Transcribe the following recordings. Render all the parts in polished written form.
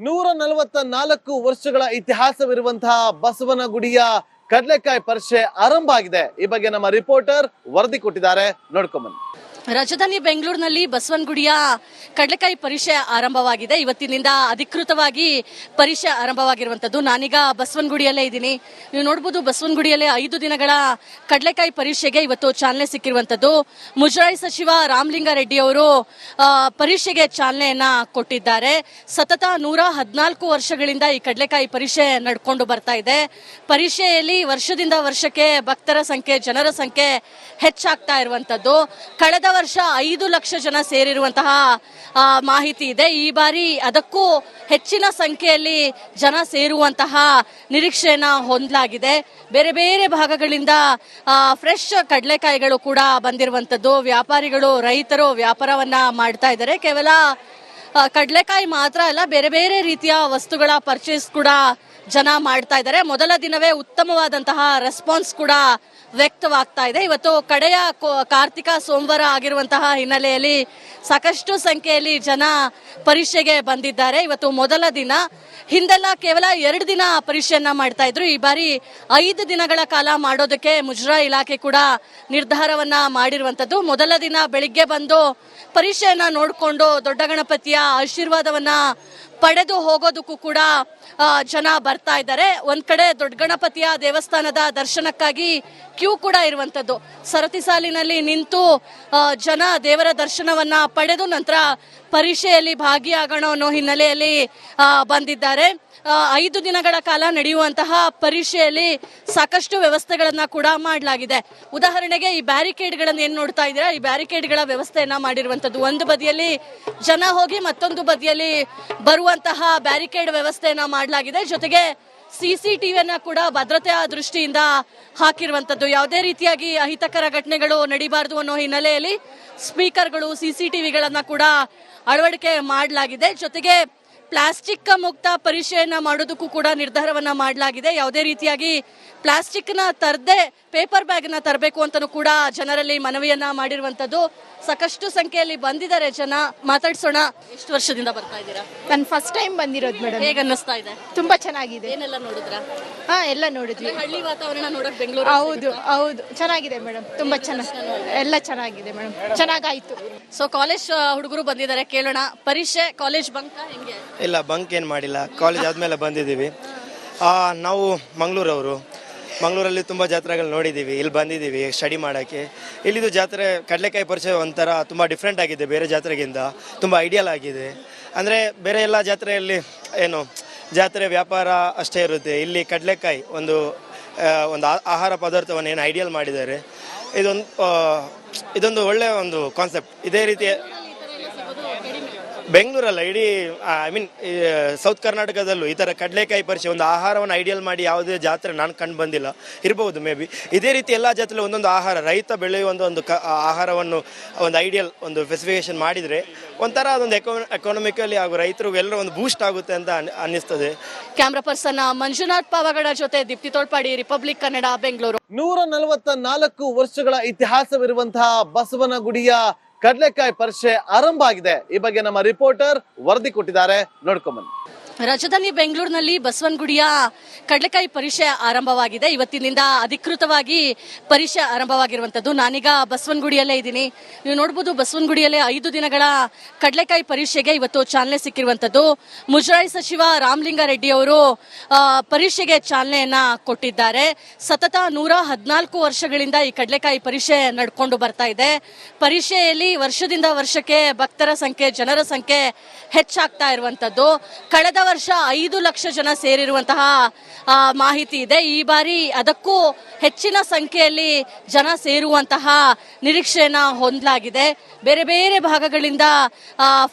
144 ವರ್ಷಗಳ ಇತಿಹಾಸವಿರುವಂತಹ ಬಸವನಗುಡಿಯ ಕಡಲೆಕಾಯಿ ಪರಿಷೆ ಆರಂಭ ಆಗಿದೆ. ಈ ಬಗ್ಗೆ ನಮ್ಮ ರಿಪೋರ್ಟರ್ ವರದಿ ಕೊಟ್ಟಿದ್ದಾರೆ, ನೋಡ್ಕೊಂಬನ್ನಿ. ರಾಜಧಾನಿ ಬೆಂಗಳೂರಿನಲ್ಲಿ ಬಸವನಗುಡಿಯ ಕಡಲೆಕಾಯಿ ಪರಿಷೆ ಆರಂಭವಾಗಿದೆ. ಇವತ್ತಿನಿಂದ ಅಧಿಕೃತವಾಗಿ ಪರಿಷೆ ಆರಂಭವಾಗಿರುವಂತದ್ದು. ನಾನೀಗ ಬಸವನಗುಡಿಯಲ್ಲೇ ಇದ್ದೀನಿ. ನೀವು ನೋಡಬಹುದು, ಬಸವನಗುಡಿಯಲ್ಲೇ 5 ದಿನಗಳ ಕಡಲೆಕಾಯಿ ಪರಿಷೆಗೆ ಇವತ್ತು ಚಾಲನೆ ಸಿಕ್ಕಿರುವಂತದ್ದು. ಮುಜರಾಯಿ ಸಚಿವ ರಾಮಲಿಂಗಾರೆಡ್ಡಿ ಅವರು ಪರಿಷೆಗೆ ಚಾಲನೆಯನ್ನ ಕೊಟ್ಟಿದ್ದಾರೆ. ಸತತ 114 ವರ್ಷಗಳಿಂದ ಈ ಕಡಲೆಕಾಯಿ ಪರಿಷೆ ನಡ್ಕೊಂಡು ಬರ್ತಾ ಇದೆ. ಪರಿಷೆಯಲ್ಲಿ ವರ್ಷದಿಂದ ವರ್ಷಕ್ಕೆ ಭಕ್ತರ ಸಂಖ್ಯೆ, ಜನರ ಸಂಖ್ಯೆ ಹೆಚ್ಚಾಗ್ತಾ ಇರುವಂತದ್ದು. ಕಳೆದ ವರ್ಷ 5 ಲಕ್ಷ ಜನ ಸೇರಿರುವಂತಹ ಮಾಹಿತಿ ಇದೆ. ಈ ಬಾರಿ ಅದಕ್ಕೂ ಹೆಚ್ಚಿನ ಸಂಖ್ಯೆಯಲ್ಲಿ ಜನ ಸೇರುವಂತಹ ನಿರೀಕ್ಷೆಯನ್ನ ಹೊಂದಲಾಗಿದೆ. ಬೇರೆ ಬೇರೆ ಭಾಗಗಳಿಂದ ಫ್ರೆಶ್ ಕಡಲೆಕಾಯಿಗಳು ಕೂಡ ಬಂದಿರುವಂತದ್ದು. ವ್ಯಾಪಾರಿಗಳು, ರೈತರು ವ್ಯಾಪಾರವನ್ನ ಮಾಡ್ತಾ ಇದ್ದಾರೆ. ಕೇವಲ ಕಡಲೆಕಾಯಿ ಮಾತ್ರ ಅಲ್ಲ, ಬೇರೆ ಬೇರೆ ರೀತಿಯ ವಸ್ತುಗಳ ಪರ್ಚೇಸ್ ಕೂಡ ಜನ ಮಾಡ್ತಾ ಇದ್ದಾರೆ. ಮೊದಲ ದಿನವೇ ಉತ್ತಮವಾದಂತಹ ರೆಸ್ಪಾನ್ಸ್ ಕೂಡ ವ್ಯಕ್ತವಾಗ್ತಾ ಇದೆ. ಇವತ್ತು ಕಡೆಯ ಕಾರ್ತಿಕ ಸೋಮವಾರ ಆಗಿರುವಂತಹ ಹಿನ್ನೆಲೆಯಲ್ಲಿ ಸಾಕಷ್ಟು ಸಂಖ್ಯೆಯಲ್ಲಿ ಜನ ಪರಿಷೆಗೆ ಬಂದಿದ್ದಾರೆ. ಇವತ್ತು ಮೊದಲ ದಿನ. ಹಿಂದೆಲ್ಲ ಕೇವಲ 2 ದಿನ ಪರಿಷೆಯನ್ನ ಮಾಡ್ತಾ ಇದ್ರು. ಈ ಬಾರಿ 5 ದಿನಗಳ ಕಾಲ ಮಾಡೋದಕ್ಕೆ ಮುಜರಾಯಿ ಇಲಾಖೆ ಕೂಡ ನಿರ್ಧಾರವನ್ನ ಮಾಡಿರುವಂತದ್ದು. ಮೊದಲ ದಿನ ಬೆಳಿಗ್ಗೆ ಬಂದು ಪರಿಷೆಯನ್ನ ನೋಡಿಕೊಂಡು ದೊಡ್ಡ ಗಣಪತಿಯ ಆಶೀರ್ವಾದವನ್ನ ಪಡೆದು ಹೋಗೋದಕ್ಕೂ ಕೂಡ ಜನ ಬರ್ತಾ ಇದ್ದಾರೆ. ಒಂದ್ ಕಡೆ ದೊಡ್ಡ ಗಣಪತಿಯ ದೇವಸ್ಥಾನದ ದರ್ಶನಕ್ಕಾಗಿ ಕ್ಯೂ ಕೂಡ ಇರುವಂತದ್ದು. ಸರತಿ ಸಾಲಿನಲ್ಲಿ ನಿಂತು ಜನ ದೇವರ ದರ್ಶನವನ್ನ ಪಡೆದು ನಂತರ ಪರಿಷೆಯಲ್ಲಿ ಭಾಗಿಯಾಗೋಣ ಅನ್ನೋ ಹಿನ್ನೆಲೆಯಲ್ಲಿ ಬಂದಿದ್ದಾರೆ. 5 ದಿನಗಳ ಕಾಲ ನಡೆಯುವಂತಹ ಪರಿಷೆಯಲ್ಲಿ ಸಾಕಷ್ಟು ವ್ಯವಸ್ಥೆಗಳನ್ನ ಕೂಡ ಮಾಡಲಾಗಿದೆ. ಉದಾಹರಣೆಗೆ ಈ ಬ್ಯಾರಿಕೇಡ್ಗಳನ್ನ ಏನ್ ನೋಡ್ತಾ ಇದ್ದೀರಾ, ಈ ಬ್ಯಾರಿಕೇಡ್ಗಳ ವ್ಯವಸ್ಥೆಯನ್ನ ಮಾಡಿರುವಂತದ್ದು. ಒಂದು ಬದಿಯಲ್ಲಿ ಜನ ಹೋಗಿ ಮತ್ತೊಂದು ಬದಿಯಲ್ಲಿ ಬರುವಂತಹ ಬ್ಯಾರಿಕೇಡ್ ವ್ಯವಸ್ಥೆಯನ್ನ ಮಾಡಲಾಗಿದೆ. ಜೊತೆಗೆ CCTVಯನ್ನ ಕೂಡ ಭದ್ರತೆಯ ದೃಷ್ಟಿಯಿಂದ ಹಾಕಿರುವಂತದ್ದು. ಯಾವುದೇ ರೀತಿಯಾಗಿ ಅಹಿತಕರ ಘಟನೆಗಳು ನಡೀಬಾರದು ಅನ್ನೋ ಹಿನ್ನೆಲೆಯಲ್ಲಿ ಸ್ಪೀಕರ್ಗಳು, CCTVಗಳನ್ನ ಕೂಡ ಅಳವಡಿಕೆ ಮಾಡಲಾಗಿದೆ. ಜೊತೆಗೆ ಪ್ಲಾಸ್ಟಿಕ್ ಮುಕ್ತ ಪರಿಷೆಯನ್ನ ಮಾಡೋದಕ್ಕೂ ಕೂಡ ನಿರ್ಧಾರವನ್ನ ಮಾಡಲಾಗಿದೆ. ಯಾವುದೇ ರೀತಿಯಾಗಿ ಪ್ಲಾಸ್ಟಿಕ್ ನ ತರದೆ ಪೇಪರ್ ಬ್ಯಾಗ್ ನ ತರಬೇಕು ಅಂತಾನೂ ಕೂಡ ಜನರಲ್ಲಿ ಮನವಿಯನ್ನ ಮಾಡಿರುವಂತದ್ದು. ಸಾಕಷ್ಟು ಸಂಖ್ಯೆಯಲ್ಲಿ ಬಂದಿದ್ದಾರೆ ಜನ. ಮಾತಾಡ್ಸೋಣ. ಎಷ್ಟು ವರ್ಷದಿಂದ ಬರ್ತಾ ಇದ್ದೀರಾ? ನಾನು ಫಸ್ಟ್ ಟೈಮ್ ಬಂದಿರೋದು ಮೇಡಮ್. ಹೇಗೆ ಅನ್ನಿಸ್ತಾ ಇದೆ? ತುಂಬಾ ಚೆನ್ನಾಗಿದೆ. ಏನೆಲ್ಲ ನೋಡಿದ್ರಾ? ಎಲ್ಲ ನೋಡಿದ್ವಿ. ಹಳ್ಳಿ ವಾತಾವರಣ ನೋಡಕ್ ಬೆಂಗಳೂರು. ಹೌದು ಚೆನ್ನಾಗಿದೆ ಮೇಡಮ್. ತುಂಬಾ ಎಲ್ಲ ಚೆನ್ನಾಗಿದೆ ಮೇಡಮ್. ಚೆನ್ನಾಗಾಯ್ತು. ಸೊ ಕಾಲೇಜ್ ಹುಡುಗರು ಬಂದಿದ್ದಾರೆ, ಕೇಳೋಣ. ಪರಿಷೆ ಕಾಲೇಜ್ ಬಂಕ್ ಹೆಂಗೆ? ಇಲ್ಲ, ಬಂಕ್ ಏನು ಮಾಡಿಲ್ಲ. ಕಾಲೇಜ್ ಆದಮೇಲೆ ಬಂದಿದ್ದೀವಿ. ನಾವು ಮಂಗಳೂರಲ್ಲಿ ತುಂಬ ಜಾತ್ರೆಗಳು ನೋಡಿದ್ದೀವಿ. ಇಲ್ಲಿ ಬಂದಿದ್ದೀವಿ ಸ್ಟಡಿ ಮಾಡೋಕ್ಕೆ. ಇಲ್ಲಿದು ಜಾತ್ರೆ ಕಡಲೆಕಾಯಿ ಪರಿಚಯ ಒಂಥರ ತುಂಬ ಡಿಫ್ರೆಂಟ್ ಆಗಿದೆ, ಬೇರೆ ಜಾತ್ರೆಗಿಂತ ತುಂಬ ಐಡಿಯಲ್ ಆಗಿದೆ. ಅಂದರೆ ಬೇರೆ ಎಲ್ಲ ಜಾತ್ರೆಯಲ್ಲಿ ಏನು ಜಾತ್ರೆ ವ್ಯಾಪಾರ ಅಷ್ಟೇ ಇರುತ್ತೆ. ಇಲ್ಲಿ ಕಡಲೆಕಾಯಿ ಒಂದು ಆಹಾರ ಪದಾರ್ಥವನ್ನು ಏನು ಐಡಿಯಲ್ ಮಾಡಿದ್ದಾರೆ. ಇದೊಂದು ಒಳ್ಳೆಯ ಒಂದು ಕಾನ್ಸೆಪ್ಟ್. ಇದೇ ರೀತಿ ಬೆಂಗಳೂರಲ್ಲ, ಇಡೀ ಸೌತ್ ಕರ್ನಾಟಕದಲ್ಲೂ ಈ ಥರ ಕಡಲೆಕಾಯಿ ಪರಿಚಯ ಒಂದು ಆಹಾರವನ್ನು ಐಡಿಯಲ್ ಮಾಡಿ ಯಾವುದೇ ಜಾತ್ರೆ ನಾನು ಕಂಡು ಬಂದಿಲ್ಲ. ಇರ್ಬೋದು ಮೇ ಬಿ. ಇದೇ ರೀತಿ ಎಲ್ಲ ಜಾತ್ರೆ ಒಂದೊಂದು ಆಹಾರ, ರೈತ ಬೆಳೆಯುವಂಥ ಒಂದು ಆಹಾರವನ್ನು ಒಂದು ಐಡಿಯಲ್ ಒಂದು ಸ್ಪೆಸಿಫಿಕೇಶನ್ ಮಾಡಿದರೆ ಒಂಥರ ಅದೊಂದು ಎಕಾನಮಿಕಲಿ ಹಾಗೂ ರೈತರು ಎಲ್ಲರೂ ಒಂದು ಬೂಸ್ಟ್ ಆಗುತ್ತೆ ಅಂತ ಅನ್ನಿಸ್ತದೆ. ಕ್ಯಾಮ್ರಾ ಪರ್ಸನ್ ಮಂಜುನಾಥ್ ಪಾವಗಡ ಜೊತೆ ದೀಪ್ತಿ ತೋಳ್ಪಾಡಿ, ರಿಪಬ್ಲಿಕ್ ಕನ್ನಡ, ಬೆಂಗಳೂರು. 144 ವರ್ಷಗಳ ಇತಿಹಾಸವಿರುವಂತಹ ಬಸವನಗುಡಿಯ ಕಡಲೆಕಾಯಿ ಪರಿಷೆ ಆರಂಭ ಆಗಿದೆ. ಈ ಬಗ್ಗೆ ನಮ್ಮ ರಿಪೋರ್ಟರ್ ವರದಿ ಕೊಟ್ಟಿದ್ದಾರೆ, ನೋಡ್ಕೊಂಬನ್ನಿ. ರಾಜಧಾನಿ ಬೆಂಗಳೂರಿನಲ್ಲಿ ಬಸವನಗುಡಿಯ ಕಡಲೆಕಾಯಿ ಪರಿಷೆ ಆರಂಭವಾಗಿದೆ. ಇವತ್ತಿನಿಂದ ಅಧಿಕೃತವಾಗಿ ಪರಿಷೆ ಆರಂಭವಾಗಿರುವಂತದ್ದು. ನಾನೀಗ ಬಸವನಗುಡಿಯಲ್ಲೇ ಇದ್ದೀನಿ. ನೀವು ನೋಡಬಹುದು, ಬಸವನಗುಡಿಯಲ್ಲೇ 5 ದಿನಗಳ ಕಡಲೆಕಾಯಿ ಪರಿಷೆಗೆ ಇವತ್ತು ಚಾಲನೆ ಸಿಕ್ಕಿರುವಂತದ್ದು. ಮುಜರಾಯಿ ಸಚಿವ ರಾಮಲಿಂಗಾರೆಡ್ಡಿ ಅವರು ಪರಿಷೆಗೆ ಚಾಲನೆಯನ್ನ ಕೊಟ್ಟಿದ್ದಾರೆ. ಸತತ 114 ವರ್ಷಗಳಿಂದ ಈ ಕಡಲೆಕಾಯಿ ಪರಿಷೆ ನಡ್ಕೊಂಡು ಬರ್ತಾ ಇದೆ. ಪರಿಷೆಯಲ್ಲಿ ವರ್ಷದಿಂದ ವರ್ಷಕ್ಕೆ ಭಕ್ತರ ಸಂಖ್ಯೆ, ಜನರ ಸಂಖ್ಯೆ ಹೆಚ್ಚಾಗ್ತಾ ಇರುವಂತದ್ದು. ಕಳೆದ ವರ್ಷ 5 ಲಕ್ಷ ಜನ ಸೇರಿರುವಂತಹ ಮಾಹಿತಿ ಇದೆ. ಈ ಬಾರಿ ಅದಕ್ಕೂ ಹೆಚ್ಚಿನ ಸಂಖ್ಯೆಯಲ್ಲಿ ಜನ ಸೇರುವಂತಹ ನಿರೀಕ್ಷೆಯನ್ನ ಹೊಂದಲಾಗಿದೆ. ಬೇರೆ ಬೇರೆ ಭಾಗಗಳಿಂದ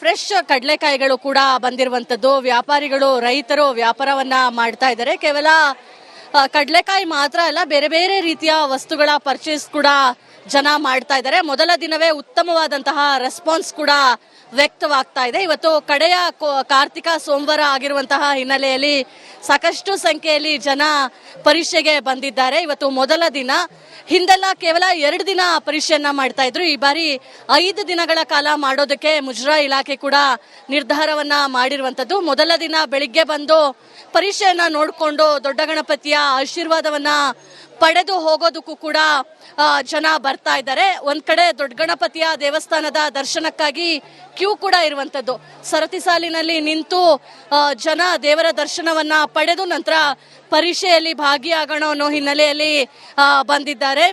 ಫ್ರೆಶ್ ಕಡಲೆಕಾಯಿಗಳು ಕೂಡ ಬಂದಿರುವಂತದ್ದು. ವ್ಯಾಪಾರಿಗಳು, ರೈತರು ವ್ಯಾಪಾರವನ್ನ ಮಾಡ್ತಾ ಇದ್ದಾರೆ. ಕೇವಲ ಕಡಲೆಕಾಯಿ ಮಾತ್ರ ಅಲ್ಲ, ಬೇರೆ ಬೇರೆ ರೀತಿಯ ವಸ್ತುಗಳ ಪರ್ಚೇಸ್ ಕೂಡ ಜನ ಮಾಡ್ತಾ ಇದ್ದಾರೆ. ಮೊದಲ ದಿನವೇ ಉತ್ತಮವಾದಂತಹ ರೆಸ್ಪಾನ್ಸ್ ಕೂಡ ವ್ಯಕ್ತವಾಗ್ತಾ ಇದೆ. ಇವತ್ತು ಕಡೆಯ ಕಾರ್ತಿಕ ಸೋಮವಾರ ಆಗಿರುವಂತಹ ಹಿನ್ನೆಲೆಯಲ್ಲಿ ಸಾಕಷ್ಟು ಸಂಖ್ಯೆಯಲ್ಲಿ ಜನ ಪರೀಕ್ಷೆಗೆ ಬಂದಿದ್ದಾರೆ. ಇವತ್ತು ಮೊದಲ ದಿನ. ಹಿಂದೆಲ್ಲ ಕೇವಲ 2 ದಿನ ಪರೀಕ್ಷೆಯನ್ನ ಮಾಡ್ತಾ ಇದ್ರು. ಈ ಬಾರಿ 5 ದಿನಗಳ ಕಾಲ ಮಾಡೋದಕ್ಕೆ ಮುಜರಾಯಿ ಇಲಾಖೆ ಕೂಡ ನಿರ್ಧಾರವನ್ನ ಮಾಡಿರುವಂತದ್ದು. ಮೊದಲ ದಿನ ಬೆಳಿಗ್ಗೆ ಬಂದು ಪರೀಕ್ಷೆಯನ್ನ ನೋಡಿಕೊಂಡು ದೊಡ್ಡ ಗಣಪತಿಯ ಆಶೀರ್ವಾದವನ್ನ ಪಡೆದು ಹೋಗೋದಕ್ಕೂ ಕೂಡ ಜನ ಬರ್ತಾ ಇದ್ದಾರೆ. ಒಂದ್ ಕಡೆ ದೊಡ್ಡ ಗಣಪತಿಯ ದೇವಸ್ಥಾನದ ದರ್ಶನಕ್ಕಾಗಿ ಕ್ಯೂ ಕೂಡ ಇರುವಂತದ್ದು. ಸರತಿ ಸಾಲಿನಲ್ಲಿ ನಿಂತು ಜನ ದೇವರ ದರ್ಶನವನ್ನ ಪಡೆದು ನಂತರ ಪರೀಕ್ಷೆಯಲ್ಲಿ ಭಾಗಿಯಾಗೋಣ ಅನ್ನೋ ಹಿನ್ನೆಲೆಯಲ್ಲಿ ಬಂದಿದ್ದಾರೆ.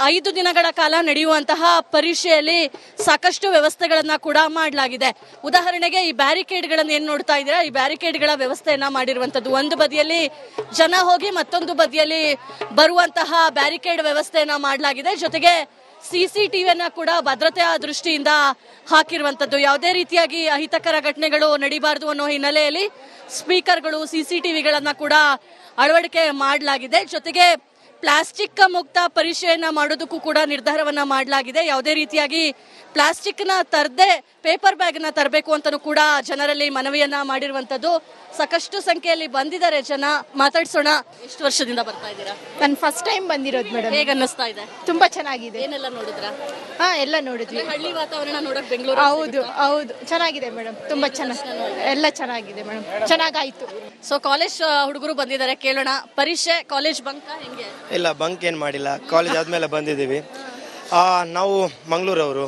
5 ದಿನಗಳ ಕಾಲ ನಡೆಯುವಂತಹ ಪರೀಕ್ಷೆಯಲ್ಲಿ ಸಾಕಷ್ಟು ವ್ಯವಸ್ಥೆಗಳನ್ನ ಕೂಡ ಮಾಡಲಾಗಿದೆ. ಉದಾಹರಣೆಗೆ ಈ ಬ್ಯಾರಿಕೇಡ್ಗಳನ್ನ ಏನ್ ನೋಡ್ತಾ ಇದ್ದೀರಾ, ಈ ಬ್ಯಾರಿಕೇಡ್ಗಳ ವ್ಯವಸ್ಥೆಯನ್ನ ಮಾಡಿರುವಂತದ್ದು. ಒಂದು ಬದಿಯಲ್ಲಿ ಜನ ಹೋಗಿ ಮತ್ತೊಂದು ಬದಿಯಲ್ಲಿ ಬರುವಂತಹ ಬ್ಯಾರಿಕೇಡ್ ವ್ಯವಸ್ಥೆಯನ್ನ ಮಾಡಲಾಗಿದೆ. ಜೊತೆಗೆ CCTVಯನ್ನ ಕೂಡ ಭದ್ರತೆಯ ದೃಷ್ಟಿಯಿಂದ ಹಾಕಿರುವಂತದ್ದು. ಯಾವುದೇ ರೀತಿಯಾಗಿ ಅಹಿತಕರ ಘಟನೆಗಳು ನಡೀಬಾರದು ಅನ್ನೋ ಹಿನ್ನೆಲೆಯಲ್ಲಿ ಸ್ಪೀಕರ್ಗಳು, CCTVಗಳನ್ನ ಕೂಡ ಅಳವಡಿಕೆ ಮಾಡಲಾಗಿದೆ. ಜೊತೆಗೆ ಪ್ಲಾಸ್ಟಿಕ್ ಮುಕ್ತ ಪರೀಕ್ಷೆಯನ್ನ ಮಾಡೋದಕ್ಕೂ ಕೂಡ ನಿರ್ಧಾರವನ್ನ ಮಾಡಲಾಗಿದೆ. ಯಾವುದೇ ರೀತಿಯಾಗಿ ಪ್ಲಾಸ್ಟಿಕ್ ನ ತರದೆ ಪೇಪರ್ ಬ್ಯಾಗ್ ನ ತರಬೇಕು ಅಂತಾನೂ ಕೂಡ ಜನರಲ್ಲಿ ಮನವಿಯನ್ನ ಮಾಡಿರುವಂತದ್ದು. ಸಾಕಷ್ಟು ಸಂಖ್ಯೆಯಲ್ಲಿ ಬಂದಿದ್ದಾರೆ ಜನ. ಮಾತಾಡ್ಸೋಣ. ಎಷ್ಟು ವರ್ಷದಿಂದ ಬರ್ತಾ ಇದ್ದೀರಾ? ನಾನು ಫಸ್ಟ್ ಟೈಮ್ ಬಂದಿರೋದು ಮೇಡಮ್. ಹೇಗೆ ಅನ್ನಿಸ್ತಾ ಇದೆ? ತುಂಬಾ ಚೆನ್ನಾಗಿದೆ. ಏನೆಲ್ಲ ನೋಡಿದ್ರ? ಎಲ್ಲ ನೋಡಿದ್ವಿ. ಹಳ್ಳಿ ವಾತಾವರಣ ನೋಡಕ್ ಬೆಂಗಳೂರು. ಹೌದು ಚೆನ್ನಾಗಿದೆ ಮೇಡಮ್. ತುಂಬಾ ಎಲ್ಲ ಚೆನ್ನಾಗಿದೆ ಮೇಡಮ್. ಚೆನ್ನಾಗಾಯ್ತು. ಸೊ ಕಾಲೇಜ್ ಹುಡುಗರು ಬಂದಿದ್ದಾರೆ, ಕೇಳೋಣ. ಪರೀಕ್ಷೆ ಕಾಲೇಜ್ ಬಂಕ ಹೆಂಗೆ? ಇಲ್ಲ, ಬಂಕ್ ಏನು ಮಾಡಿಲ್ಲ. ಕಾಲೇಜ್ ಆದಮೇಲೆ ಬಂದಿದ್ದೀವಿ. ನಾವು ಮಂಗಳೂರವರು.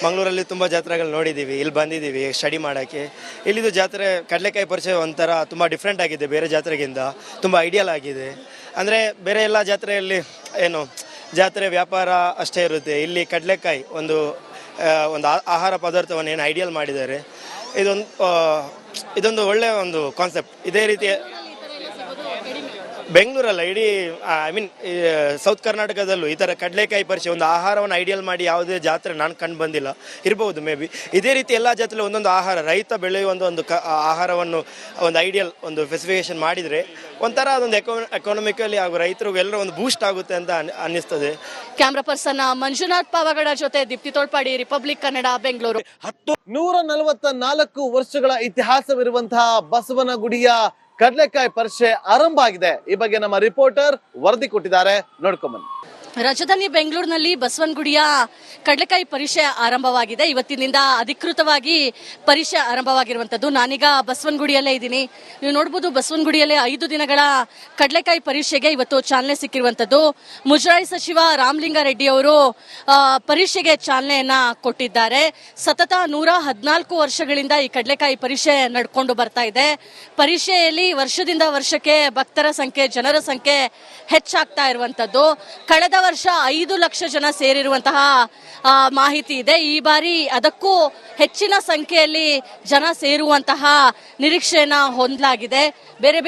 ಮಂಗಳೂರಲ್ಲಿ ತುಂಬ ಜಾತ್ರೆಗಳು ನೋಡಿದ್ದೀವಿ. ಇಲ್ಲಿ ಬಂದಿದ್ದೀವಿ ಸ್ಟಡಿ ಮಾಡೋಕ್ಕೆ. ಇಲ್ಲಿದು ಜಾತ್ರೆ ಕಡಲೆಕಾಯಿ ಪರಿಚಯ ಒಂಥರ ತುಂಬ ಡಿಫ್ರೆಂಟ್ ಆಗಿದೆ, ಬೇರೆ ಜಾತ್ರೆಗಿಂತ ತುಂಬ ಐಡಿಯಲ್ ಆಗಿದೆ. ಅಂದರೆ ಬೇರೆ ಎಲ್ಲ ಜಾತ್ರೆಯಲ್ಲಿ ಏನು ಜಾತ್ರೆ ವ್ಯಾಪಾರ ಅಷ್ಟೇ ಇರುತ್ತೆ, ಇಲ್ಲಿ ಕಡಲೆಕಾಯಿ ಒಂದು ಆಹಾರ ಪದಾರ್ಥವನ್ನು ಏನು ಐಡಿಯಲ್ ಮಾಡಿದ್ದಾರೆ. ಇದೊಂದು ಒಳ್ಳೆಯ ಒಂದು ಕಾನ್ಸೆಪ್ಟ್. ಇದೇ ರೀತಿ ಬೆಂಗಳೂರಲ್ಲ, ಇಡೀ ಸೌತ್ ಕರ್ನಾಟಕದಲ್ಲೂ ಈ ಥರ ಕಡಲೆಕಾಯಿ ಪರಿಚಯ ಒಂದು ಆಹಾರವನ್ನು ಐಡಿಯಲ್ ಮಾಡಿ ಯಾವುದೇ ಜಾತ್ರೆ ನಾನು ಕಂಡು ಬಂದಿಲ್ಲ. ಇರ್ಬೋದು ಮೇ ಬಿ. ಇದೇ ರೀತಿ ಎಲ್ಲ ಜಾತ್ರೆ ಒಂದೊಂದು ಆಹಾರ, ರೈತ ಬೆಳೆಯುವ ಒಂದು ಆಹಾರವನ್ನು ಒಂದು ಐಡಿಯಲ್ ಒಂದು ಸ್ಪೆಸಿಫಿಕೇಶನ್ ಮಾಡಿದರೆ ಒಂಥರ ಅದೊಂದು ಎಕಾನಮಿಕಲಿ ಹಾಗೂ ರೈತರಿಗೂ ಎಲ್ಲರೂ ಒಂದು ಬೂಸ್ಟ್ ಆಗುತ್ತೆ ಅಂತ ಅನ್ನಿಸ್ತದೆ. ಕ್ಯಾಮ್ರಾ ಪರ್ಸನ್ ಮಂಜುನಾಥ್ ಪಾವಗಡ ಜೊತೆ ದೀಪ್ತಿ ತೋಳ್ಪಾಡಿ, ರಿಪಬ್ಲಿಕ್ ಕನ್ನಡ, ಬೆಂಗಳೂರು. 144 ವರ್ಷಗಳ ಇತಿಹಾಸವಿರುವಂತಹ ಬಸವನಗುಡಿಯ ಕಡ್ಲೆಕಾಯಿ ಪರಿಷೆ ಆರಂಭ ಆಗಿದೆ. ಈ ಬಗ್ಗೆ ನಮ್ಮ ರಿಪೋರ್ಟರ್ ವರದಿ ಕೊಟ್ಟಿದ್ದಾರೆ, ನೋಡ್ಕೊಂಬನ್ನಿ. ರಾಜಧಾನಿ ಬೆಂಗಳೂರಿನಲ್ಲಿ ಬಸವನಗುಡಿಯ ಕಡಲೆಕಾಯಿ ಪರೀಕ್ಷೆ ಆರಂಭವಾಗಿದೆ. ಇವತ್ತಿನಿಂದ ಅಧಿಕೃತವಾಗಿ ಪರೀಕ್ಷೆ ಆರಂಭವಾಗಿರುವಂತದ್ದು. ನಾನೀಗ ಬಸವನಗುಡಿಯಲ್ಲೇ ಇದ್ದೀನಿ. ನೀವು ನೋಡಬಹುದು, ಬಸವನಗುಡಿಯಲ್ಲೇ 5 ದಿನಗಳ ಕಡಲೆಕಾಯಿ ಪರೀಕ್ಷೆಗೆ ಇವತ್ತು ಚಾಲನೆ ಸಿಕ್ಕಿರುವಂತದ್ದು. ಮುಜರಾಯಿ ಸಚಿವ ರಾಮಲಿಂಗಾರೆಡ್ಡಿ ಅವರು ಪರೀಕ್ಷೆಗೆ ಚಾಲನೆಯನ್ನ ಕೊಟ್ಟಿದ್ದಾರೆ. ಸತತ 114 ವರ್ಷಗಳಿಂದ ಈ ಕಡಲೆಕಾಯಿ ಪರೀಕ್ಷೆ ನಡ್ಕೊಂಡು ಬರ್ತಾ ಇದೆ. ಪರೀಕ್ಷೆಯಲ್ಲಿ ವರ್ಷದಿಂದ ವರ್ಷಕ್ಕೆ ಭಕ್ತರ ಸಂಖ್ಯೆ, ಜನರ ಸಂಖ್ಯೆ ಹೆಚ್ಚಾಗ್ತಾ ಇರುವಂತದ್ದು. ಕಳೆದ ವರ್ಷ 5 ಲಕ್ಷ ಜನ ಸೇರಿರುವಂತಹ ಮಾಹಿತಿ ಇದೆ. ಈ ಬಾರಿ ಅದಕ್ಕೂ ಹೆಚ್ಚಿನ ಸಂಖ್ಯೆಯಲ್ಲಿ ಜನ ಸೇರುವಂತಹ ನಿರೀಕ್ಷೆಯನ್ನ ಹೊಂದಲಾಗಿದೆ. ಬೇರೆ